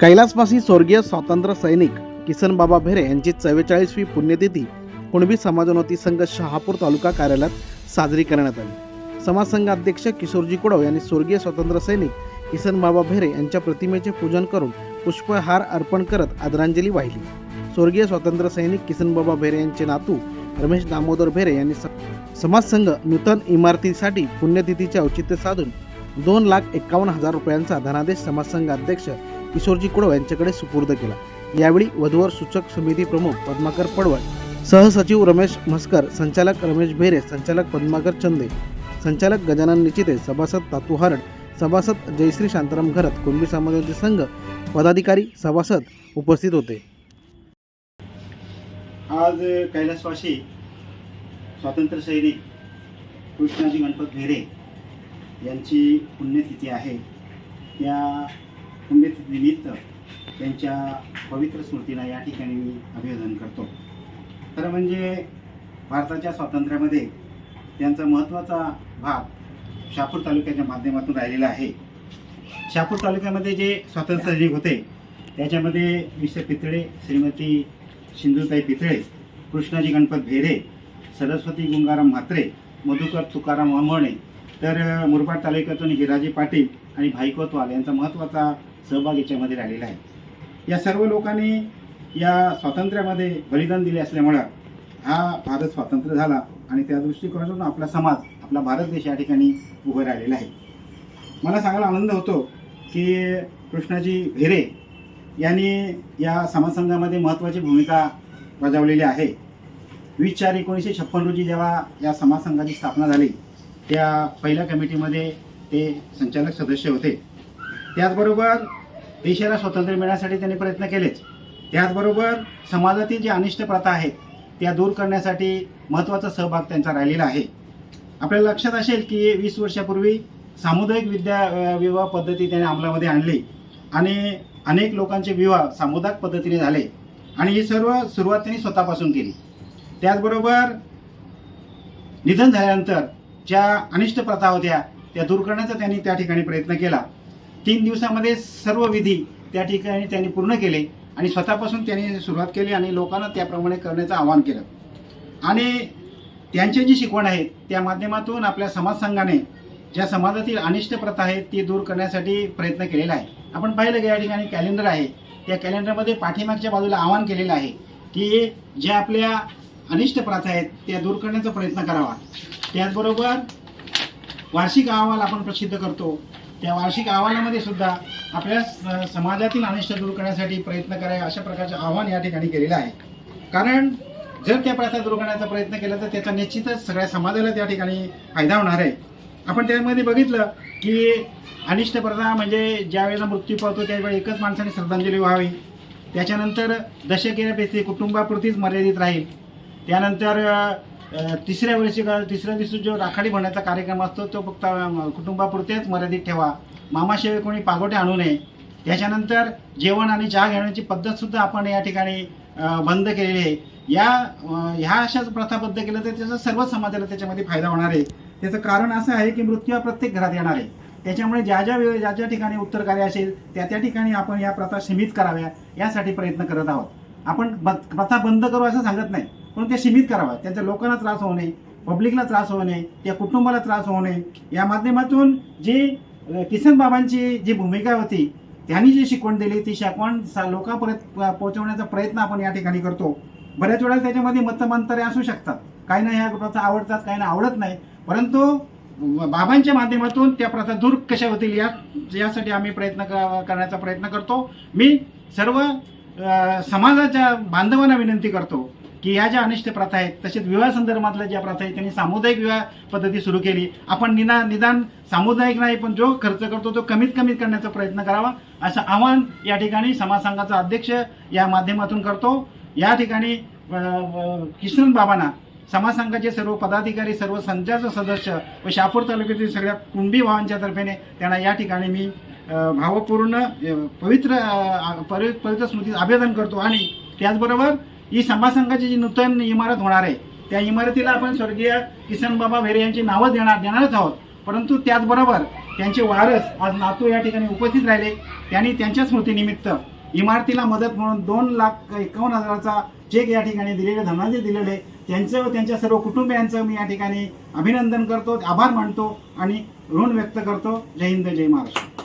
कैलासवासी स्वर्गीय स्वातंत्र्य सैनिक किसन बाबा भेरे यांची 44वी पुण्यतिथी कुणबी समाजोन्नती संघ शहापूर तालुका कार्यालयात साजरी करण्यात आली। समाज संघ अध्यक्ष किशोरजी कुडव यांनी स्वर्गीय स्वातंत्र्य सैनिक किसन बाबा भेरे यांच्या प्रतिमेचे पूजन करून पुष्पहार अर्पण करत आदरांजली वाहिली। स्वर्गीय स्वातंत्र्य सैनिक किसन बाबा भेरे यांचे नातू रमेश दामोदर भेरे यांनी समाज संघ नूतन इमारतीसाठी पुण्यतिथीचे औचित्य साधून 2,51,000 रुपयांचा धनादेश समाज संघ अध्यक्ष किशोरजी कुडव यांच्याकडे सुपूर्द केला। यावेळी वधूवर सूचक समिती प्रमुख पद्माकर पडवळ, सहसचिव रमेश म्हस्कर, संचालक रमेश भेरे, संचालक पद्माकर चंदे, संचालक गजानन निचिते, सभासद तातू हरड, सभासद जयश्री शांताराम घरत, कुणबी समाजोन्नती संघ पदाधिकारी सभासद उपस्थित होते। आज कैलासवासी स्वातंत्र्य सैनिक कृष्णाजी गणपत भेरे यांची पुण्यतिथी आहे। त्या पुण्यतिथीनिमित्त त्यांच्या पवित्र स्मृतीला या ठिकाणी मी अभिवादन करतो। खरं म्हणजे भारताच्या स्वातंत्र्यामध्ये त्यांचा महत्त्वाचा भाग शहापूर तालुक्याच्या माध्यमातून राहिलेला आहे। शहापूर तालुक्यामध्ये जे स्वातंत्र्य सैनिक होते त्याच्यामध्ये मिस्टर पितळे, श्रीमती सिंधुताई पितळे, कृष्णाजी गणपत भेरे, सरस्वती गंगाराम म्हात्रे, मधुकर तुकाराम वामणे, तर मुरबाड तालुक्यातून हिराजी पाटील आणि भाई कोतवाल यांचा महत्त्वाचा सहभाग याच्यामध्ये राहिलेला आहे। या सर्व लोकांनी या स्वातंत्र्यामध्ये बलिदान दिले असल्यामुळं हा भारत स्वातंत्र्य झाला आणि त्या दृष्टिकोनातून आपला समाज, आपला भारत देश या ठिकाणी उभं राहिलेला आहे। मला सांगायला आनंद होतो की कृष्णाजी भेरे यांनी या समाज संघामध्ये महत्त्वाची भूमिका बजावलेली आहे। 20/4/1956 रोजी जेव्हा या समाज संघाची स्थापना झाली त्या पहिल्या कमिटीमध्ये ते संचालक सदस्य होते। त्याचबरोबर देशाला स्वातंत्र्य मिळण्यासाठी त्यांनी प्रयत्न केलेच। त्याचबरोबर समाजातील जे अनिष्ट प्रथा आहेत त्या दूर करण्यासाठी महत्त्वाचा सहभाग त्यांचा राहिलेला आहे। आपल्याला लक्षात असेल की 20 वर्षापूर्वी सामुदायिक विवाह पद्धती त्याने अंमलामध्ये आणली आणि अनेक लोकांचे विवाह सामुदायिक पद्धतीने झाले आणि ही सर्व सुरुवात त्यांनी स्वतःपासून केली। त्याचबरोबर निधन झाल्यानंतर ज्या अनिष्ट प्रथा होत्या त्या दूर करण्याचा त्यांनी त्या ठिकाणी प्रयत्न केला। 3 दिवसामध्ये सर्व विधी त्या ठिकाणी त्यांनी पूर्ण केले आणि स्वतःपासून त्यांनी सुरुवात केली आणि लोकांना त्याप्रमाणे करण्याचं आवाहन केलं। आणि त्यांची जी शिकवण आहे त्या माध्यमातून आपल्या समाज संघाने ज्या समाजातील अनिष्ट प्रथा आहेत ती दूर करण्यासाठी प्रयत्न केलेला आहे। आपण पाहिलं की या ठिकाणी कॅलेंडर आहे, त्या कॅलेंडरमध्ये पाठीमागच्या बाजूला आवाहन केलेलं आहे की ज्या आपल्या अनिष्ट प्रथा आहेत त्या दूर करण्याचा प्रयत्न करावा। त्याचबरोबर वार्षिक अहवाल आपण प्रसिद्ध करतो, त्या वार्षिक अहवालामध्ये सुद्धा आपल्या समाजातील अनिष्ट दूर करण्यासाठी प्रयत्न करावे अशा प्रकारचे आव्हान या ठिकाणी केलेलं आहे। कारण जर त्या प्रथा दूर करण्याचा प्रयत्न केला तर त्याचा निश्चितच सगळ्या समाजाला त्या ठिकाणी फायदा होणार आहे। आपण त्यामध्ये बघितलं की अनिष्ट प्रथा म्हणजे ज्या वेळेला मृत्यू पावतो त्यावेळी एकच माणसाने श्रद्धांजली व्हावी, त्याच्यानंतर दशकेपेक्षा कुटुंबापुरतीच मर्यादित राहील, त्यानंतर तिसऱ्या दिवशी जो राखाडी भरण्याचा कार्यक्रम असतो तो फक्त कुटुंबापुरतेच मर्यादित ठेवा, मामाशिवाय कोणी पागोटे आणू नये, त्याच्यानंतर जेवण आणि चहा घेण्याची पद्धतसुद्धा आपण या ठिकाणी बंद केलेली आहे। ह्या अशाच प्रथा बंद केलं तर त्याचा सर्व समाजाला त्याच्यामध्ये फायदा होणार आहे। त्याचं कारण असं आहे की मृत्यू हा प्रत्येक घरात येणार आहे, त्याच्यामुळे ज्या ठिकाणी उत्तर कार्य असेल त्या ठिकाणी आपण या प्रथा सीमित कराव्या यासाठी प्रयत्न करत आहोत। आपण प्रथा बंद करू असं सांगत नाही, पण ते सीमित करावा, त्यांच्या लोकांना त्रास होऊ नये, पब्लिकला त्रास होऊ नये, त्या कुटुंबाला त्रास होऊ नये। या माध्यमातून जी किसन बाबांची जी भूमिका होती त्यांनी जी शिकवण दिली ती शिकवण लोकांपर्यंत पोहोचवण्याचा प्रयत्न आपण या ठिकाणी करतो। बऱ्याच वेळा त्याच्यामध्ये मतमंतरे असू शकतात, काही ना ह्या प्रथा आवडतात, काही ना आवडत नाही, परंतु बाबांच्या माध्यमातून त्या प्रथा दूर कशा होतील यासाठी आम्ही करण्याचा प्रयत्न करतो। मी सर्व समाजाच्या बांधवांना विनंती करतो की ह्या ज्या अनिष्ट प्रथा आहेत तसेच विवाह संदर्भातल्या ज्या प्रथा आहेत त्यांनी सामुदायिक विवाह पद्धती सुरू केली। आपण निदान सामुदायिक नाही पण जो खर्च करतो तो कमीत करण्याचा प्रयत्न करावा असं आवाहन या ठिकाणी समाज संघाचा अध्यक्ष या माध्यमातून करतो। या ठिकाणी किसन बाबांना समाज संघाचे सर्व पदाधिकारी, सर्व संघाचे सदस्य व शहापूर तालुक्यातील सगळ्या कुणबी भावांच्या तर्फेने त्यांना या ठिकाणी मी भावपूर्ण पवित्र स्मृतीत अभिवादन करतो। आणि त्याचबरोबर ही समाज संघाची जी नूतन इमारत होणार आहे त्या इमारतीला आपण स्वर्गीय किसन बाबा भेरे यांची नावं देणारच आहोत, परंतु त्याचबरोबर त्यांचे वारस आज नातू या ठिकाणी उपस्थित राहिले त्यांनी त्यांच्या स्मृतीनिमित्त इमारतीला मदत म्हणून 2,51,000चा चेक या ठिकाणी दिलेले, धनादेश दिलेले, त्यांचं व त्यांच्या सर्व कुटुंबियांचं मी या ठिकाणी अभिनंदन करतो, आभार मानतो आणि ऋण व्यक्त करतो. जय हिंद, जय महाराष्ट्र.